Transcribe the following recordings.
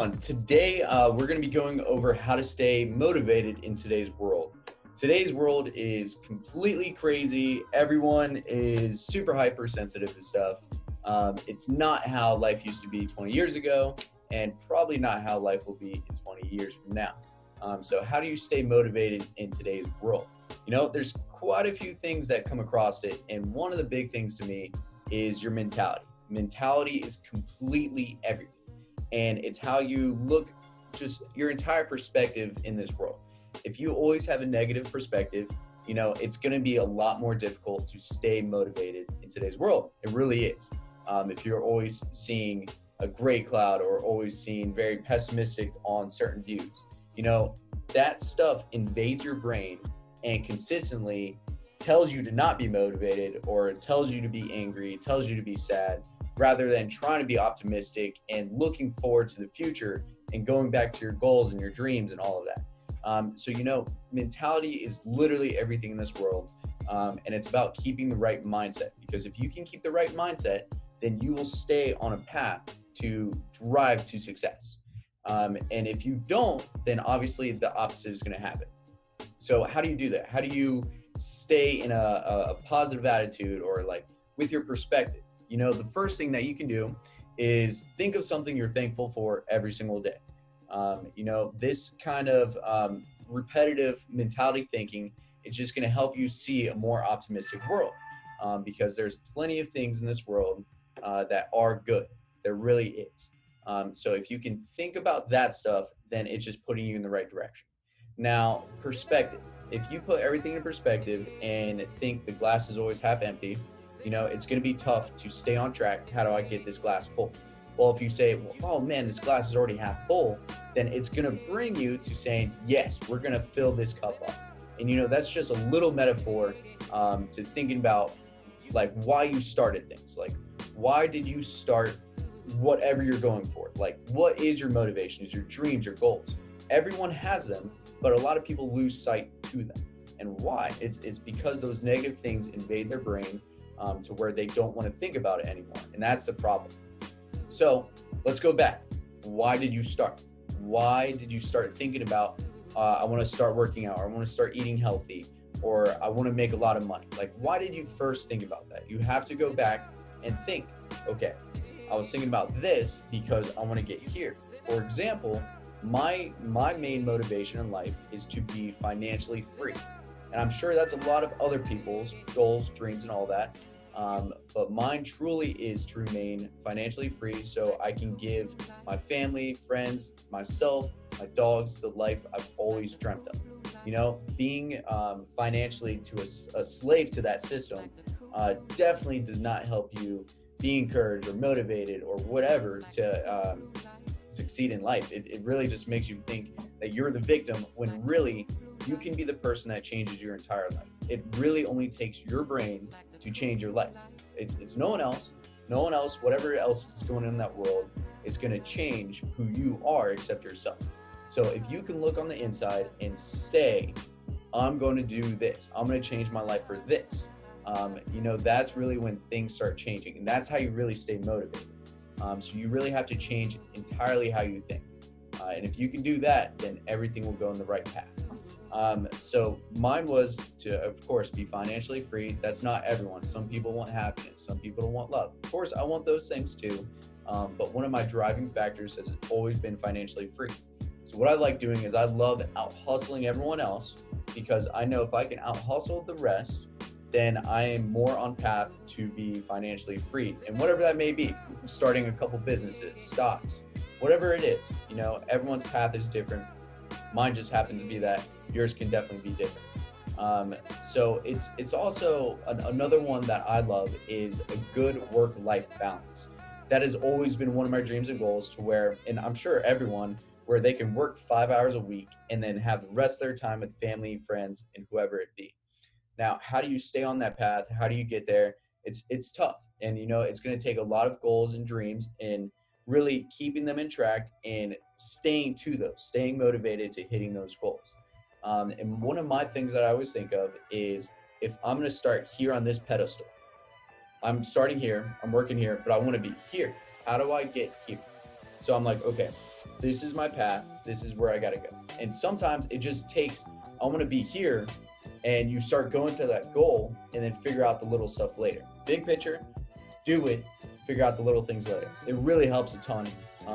everyone. Today, we're going to be going over how to stay motivated in today's world. Today's world is completely crazy. Everyone is super hypersensitive to stuff. It's not how life used to be 20 years ago, and probably not how life will be in 20 years from now. So how do you stay motivated in today's world? You know, there's quite a few things that come across it, and one of the big things to me is your mentality. Mentality is completely everything. And it's how you look, just your entire perspective in this world. If you always have a negative perspective, you know, it's going to be a lot more difficult to stay motivated in today's world. It really is. If you're always seeing a gray cloud or always seeing very pessimistic on certain views, you know, that stuff invades your brain and consistently tells you to not be motivated, or it tells you to be angry, tells you to be sad, rather than trying to be optimistic and looking forward to the future and going back to your goals and your dreams and all of that. So, you know, mentality is literally everything in this world. And it's about keeping the right mindset, because if you can keep the right mindset, then you will stay on a path to drive to success. And if you don't, then obviously the opposite is going to happen. So how do you do that? How do you stay in a positive attitude, or like with your perspective? You know, the first thing that you can do is think of something you're thankful for every single day. You know, this kind of repetitive mentality thinking is just going to help you see a more optimistic world, because there's plenty of things in this world that are good. There really is. So if you can think about that stuff, then it's just putting you in the right direction. Now, perspective. If you put everything in perspective and think the glass is always half empty, you know, it's going to be tough to stay on track. How do I get this glass full? Well, if you say, well, oh man, this glass is already half full, then it's going to bring you to saying, yes, we're going to fill this cup up. And, you know, that's just a little metaphor to thinking about like why you started things. Like, why did you start whatever you're going for? Like, what is your motivations, your dreams, your goals? Everyone has them, but a lot of people lose sight to them. And why? It's because those negative things invade their brain to where they don't want to think about it anymore. And that's the problem. So let's go back. Why did you start? Why did you start thinking about, I want to start working out, or I want to start eating healthy, or I want to make a lot of money? Like, why did you first think about that? You have to go back and think, okay, I was thinking about this because I want to get here. For example, my main motivation in life is to be financially free. And I'm sure that's a lot of other people's goals, dreams, and all that. But mine truly is to remain financially free so I can give my family, friends, myself, my dogs the life I've always dreamt of. You know, being financially to a slave to that system definitely does not help you be encouraged or motivated or whatever to succeed in life. It really just makes you think that you're the victim, when really you can be the person that changes your entire life. It really only takes your brain to change your life. It's no one else, whatever else is going on in that world is going to change who you are except yourself. So if you can look on the inside and say, I'm going to do this, I'm going to change my life for this, you know, that's really when things start changing. And that's how you really stay motivated. So you really have to change entirely how you think. And if you can do that, then everything will go in the right path. So mine was to, of course, be financially free. That's not everyone. Some people want happiness. Some people don't want love. Of course, I want those things too. But one of my driving factors has always been financially free. So what I like doing is I love out hustling everyone else, because I know if I can out hustle the rest, then I am more on path to be financially free. And whatever that may be, starting a couple businesses, stocks, whatever it is, you know, everyone's path is different. Mine just happens to be that. Yours can definitely be different. So it's also another one that I love is a good work-life balance. That has always been one of my dreams and goals, to where, and I'm sure everyone, where they can work 5 hours a week and then have the rest of their time with family, friends, and whoever it be. Now, how do you stay on that path? How do you get there? It's tough. And, you know, it's going to take a lot of goals and dreams, and really keeping them in track and staying to those, staying motivated to hitting those goals. And one of my things that I always think of is, if I'm going to start here on this pedestal, I'm starting here, I'm working here, but I want to be here. How do I get here? So I'm like, okay, this is my path. This is where I got to go. And sometimes it just takes, I want to be here. And you start going to that goal and then figure out the little stuff later. Big picture, do it, figure out the little things later. It really helps a ton,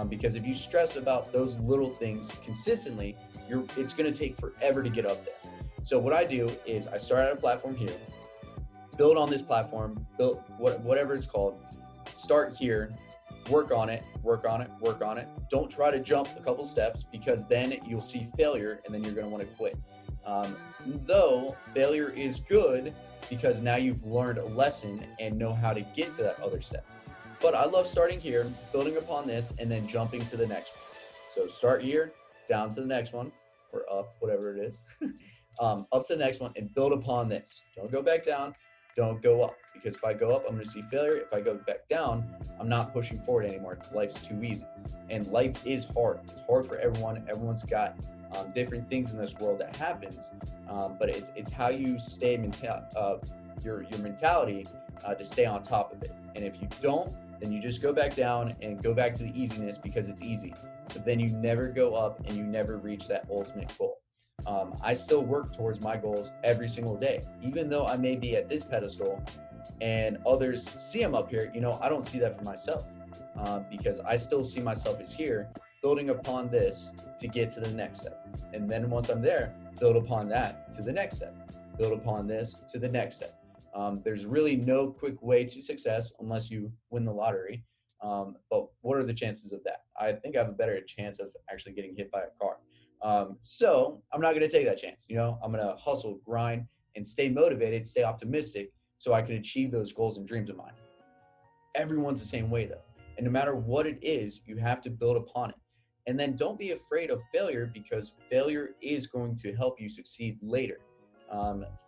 because if you stress about those little things consistently, it's going to take forever to get up there. So what I do is I start at a platform here, build on this platform, build whatever it's called, start here, work on it, work on it, work on it. Don't try to jump a couple steps, because then you'll see failure and then you're going to want to quit. Though failure is good, because now you've learned a lesson and know how to get to that other step. But I love starting here, building upon this, and then jumping to the next one. So start here, down to the next one, or up, whatever it is, up to the next one, and build upon this. Don't go back down, don't go up, because if I go up, I'm going to see failure. If I go back down, I'm not pushing forward anymore. Life's too easy. And life is hard. It's hard for everyone. Everyone's got different things in this world that happens, but it's how you stay your mentality to stay on top of it. And if you don't, then you just go back down and go back to the easiness because it's easy. But then you never go up and you never reach that ultimate goal. I still work towards my goals every single day, even though I may be at this pedestal and others see them up here. I don't see that for myself, because I still see myself as here, building upon this to get to the next step. And then once I'm there, build upon that to the next step, build upon this to the next step. There's really no quick way to success unless you win the lottery. But what are the chances of that? I think I have a better chance of actually getting hit by a car. So I'm not going to take that chance. I'm going to hustle, grind, and stay motivated, stay optimistic, so I can achieve those goals and dreams of mine. Everyone's the same way though. And no matter what it is, you have to build upon it. And then don't be afraid of failure, because failure is going to help you succeed later.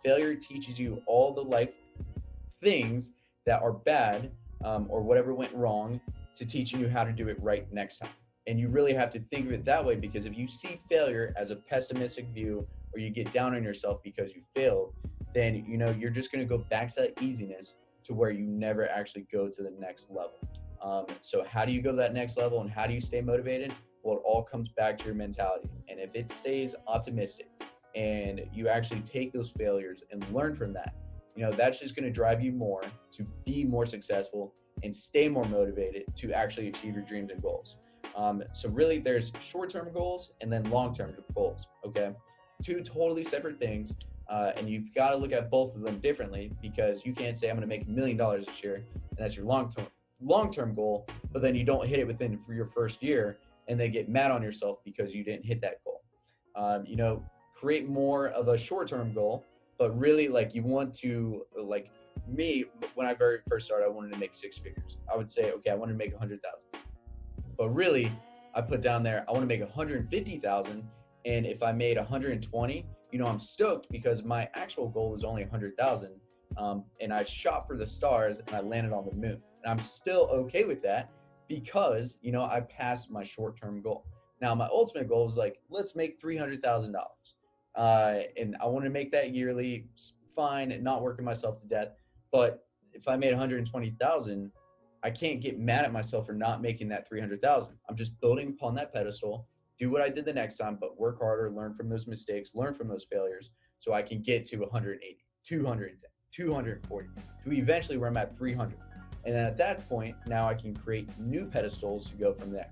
Failure teaches you all the life things that are bad, or whatever went wrong, to teaching you how to do it right next time. And you really have to think of it that way, because if you see failure as a pessimistic view, or you get down on yourself because you failed, then you're just going to go back to that easiness, to where you never actually go to the next level. So how do you go to that next level, and how do you stay motivated? Well, it all comes back to your mentality. And if it stays optimistic and you actually take those failures and learn from that, that's just going to drive you more to be more successful and stay more motivated to actually achieve your dreams and goals. So really there's short-term goals and then long-term goals. Okay. Two totally separate things. And you've got to look at both of them differently, because you can't say I'm going to make $1 million this year, and that's your long-term goal, but then you don't hit it within for your first year, and then get mad on yourself because you didn't hit that goal. Create more of a short-term goal, but really, like, you want to, like me, when I very first started, I wanted to make 6 figures. I would say, okay, I wanted to make 100,000, but really I put down there, I want to make 150,000. And if I made 120, I'm stoked, because my actual goal was only 100,000. And I shot for the stars and I landed on the moon, and I'm still okay with that, because, I passed my short-term goal. Now, my ultimate goal is like, let's make $300,000. And I want to make that yearly, fine, and not working myself to death. But if I made 120,000, I can't get mad at myself for not making that 300,000. I'm just building upon that pedestal, do what I did the next time, but work harder, learn from those mistakes, learn from those failures, so I can get to 180, 210, 240, to eventually where I'm at 300. And then at that point, now I can create new pedestals to go from there.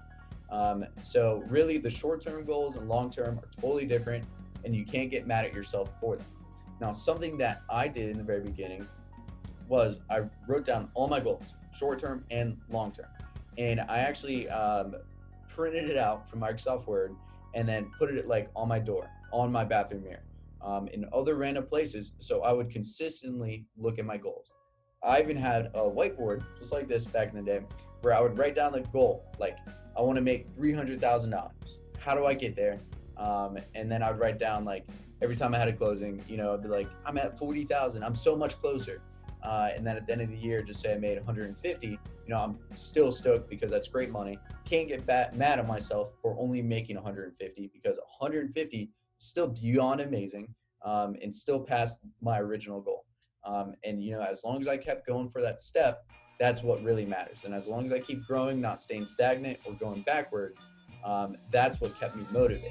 So really the short-term goals and long-term are totally different, and you can't get mad at yourself for them. Now, something that I did in the very beginning was I wrote down all my goals, short-term and long-term. And I actually printed it out from Microsoft Word, and then put it like on my door, on my bathroom mirror, in other random places, so I would consistently look at my goals. I even had a whiteboard just like this back in the day, where I would write down the goal, like, I want to make $300,000. How do I get there? And then I would write down, like, every time I had a closing, I'd be like, I'm at 40,000. I'm so much closer. And then at the end of the year, just say I made 150. I'm still stoked, because that's great money. Can't get mad at myself for only making 150, because 150 is still beyond amazing, and still past my original goal. And as long as I kept going for that step, That's what really matters. And as long as I keep growing, not staying stagnant or going backwards, that's what kept me motivated.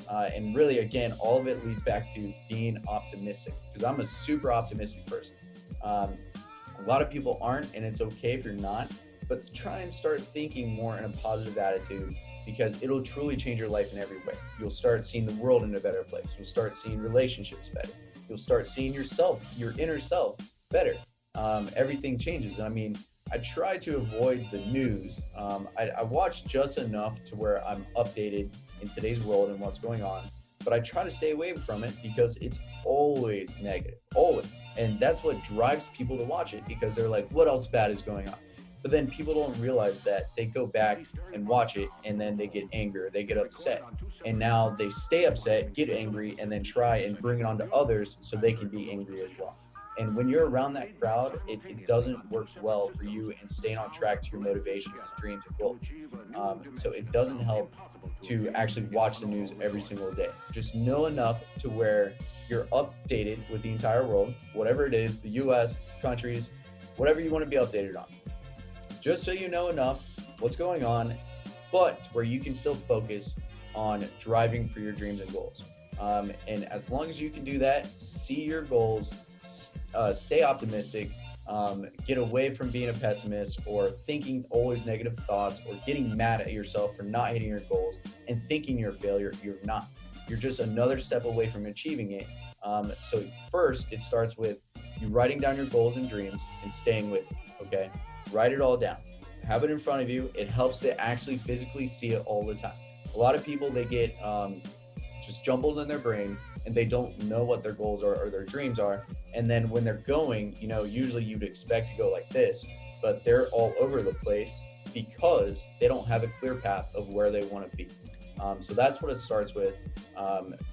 And really, again, all of it leads back to being optimistic, because I'm a super optimistic person. A lot of people aren't, and it's okay if you're not, but try and start thinking more in a positive attitude, because it'll truly change your life in every way. You'll start seeing the world in a better place. You'll start seeing relationships better. You'll start seeing yourself, your inner self, better. Everything changes. I mean, I try to avoid the news. I watch just enough to where I'm updated in today's world and what's going on, but I try to stay away from it because it's always negative, always. And that's what drives people to watch it, because they're like, what else bad is going on? But then people don't realize that they go back and watch it, and then they get angry, they get upset. And now they stay upset, get angry, and then try and bring it on to others so they can be angry as well. And when you're around that crowd, it doesn't work well for you in staying on track to your motivations, dreams, and goals. So it doesn't help to actually watch the news every single day. Just know enough to where you're updated with the entire world, whatever it is, the US, countries, whatever you want to be updated on. Just so you know enough what's going on, but where you can still focus on driving for your dreams and goals. And as long as you can do that, see your goals, stay optimistic, get away from being a pessimist or thinking always negative thoughts or getting mad at yourself for not hitting your goals and thinking you're a failure. You're not. You're just another step away from achieving it. So first, it starts with you writing down your goals and dreams and staying with it, okay? Write it all down. Have it in front of you. It helps to actually physically see it all the time. A lot of people, they get just jumbled in their brain and they don't know what their goals are or their dreams are. And then when they're going, usually you'd expect to go like this, but they're all over the place because they don't have a clear path of where they want to be. So that's what it starts with,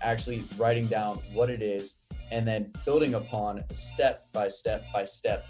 actually writing down what it is and then building upon step by step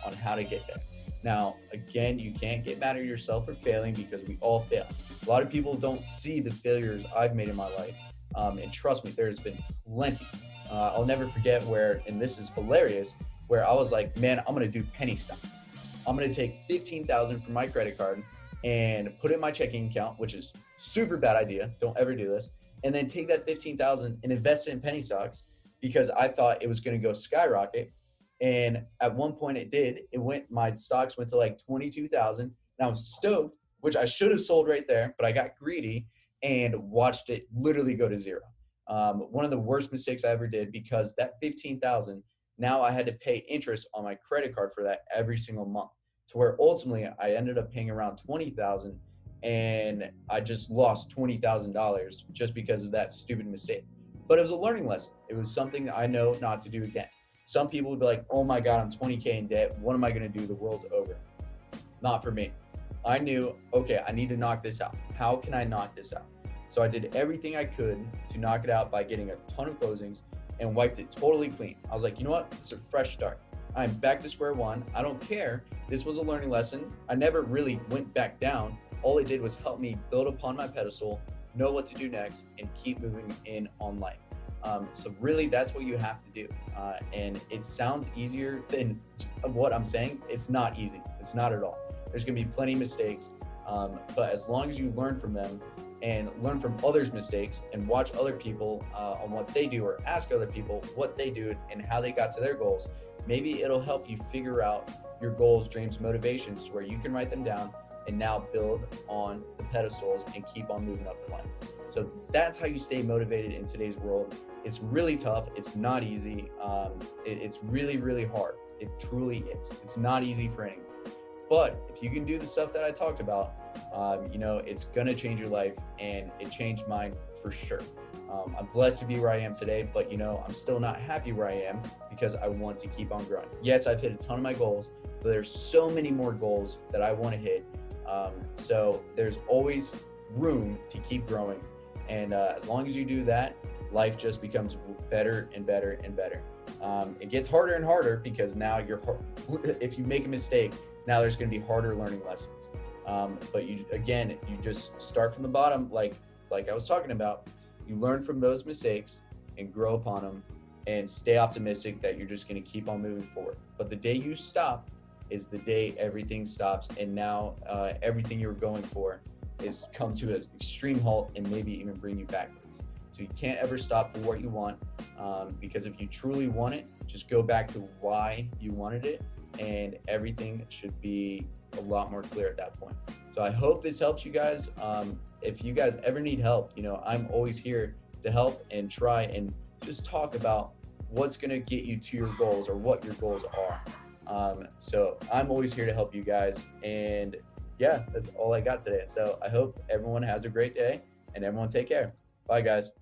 on how to get there. Now, again, you can't get mad at yourself for failing because we all fail. A lot of people don't see the failures I've made in my life. And trust me, there's been plenty. I'll never forget where, and this is hilarious, where I was like, man, I'm going to do penny stocks. I'm going to take $15,000 from my credit card and put it in my checking account, which is super bad idea. Don't ever do this. And then take that $15,000 and invest it in penny stocks because I thought it was going to go skyrocket. And at one point it did. My stocks went to like 22,000 and I was stoked, which I should have sold right there, but I got greedy and watched it literally go to zero. One of the worst mistakes I ever did, because that 15,000, now I had to pay interest on my credit card for that every single month, to where ultimately I ended up paying around 20,000 and I just lost $20,000 just because of that stupid mistake. But it was a learning lesson. It was something I know not to do again. Some people would be like, oh my God, I'm 20K in debt. What am I going to do? The world's over. Not for me. I knew, okay, I need to knock this out. How can I knock this out? So I did everything I could to knock it out by getting a ton of closings and wiped it totally clean. I was like, you know what? It's a fresh start. I'm back to square one. I don't care. This was a learning lesson. I never really went back down. All it did was help me build upon my pedestal, know what to do next, and keep moving in on life. So really, that's what you have to do. And it sounds easier than what I'm saying. It's not easy. It's not at all. There's going to be plenty of mistakes. But as long as you learn from them and learn from others' mistakes and watch other people on what they do, or ask other people what they do and how they got to their goals, maybe it'll help you figure out your goals, dreams, motivations to where you can write them down and now build on the pedestals and keep on moving up in life. So that's how you stay motivated in today's world. It's really tough. It's not easy. It's really, really hard. It truly is. It's not easy for anyone. But if you can do the stuff that I talked about, it's going to change your life, and it changed mine for sure. I'm blessed to be where I am today, but I'm still not happy where I am because I want to keep on growing. Yes, I've hit a ton of my goals, but there's so many more goals that I want to hit. So there's always room to keep growing. And as long as you do that, life just becomes better and better and better. It gets harder and harder because now if you make a mistake, now there's going to be harder learning lessons. But you just start from the bottom, like I was talking about. You learn from those mistakes and grow upon them and stay optimistic that you're just going to keep on moving forward. But the day you stop, is the day everything stops, and now everything you're going for is come to an extreme halt and maybe even bring you backwards. So you can't ever stop for what you want, because if you truly want it, just go back to why you wanted it, and everything should be a lot more clear at that point. So I hope this helps you guys. If you guys ever need help, I'm always here to help and try and just talk about what's going to get you to your goals or what your goals are. So I'm always here to help you guys. And yeah, that's all I got today. So I hope everyone has a great day, and everyone take care. Bye, guys.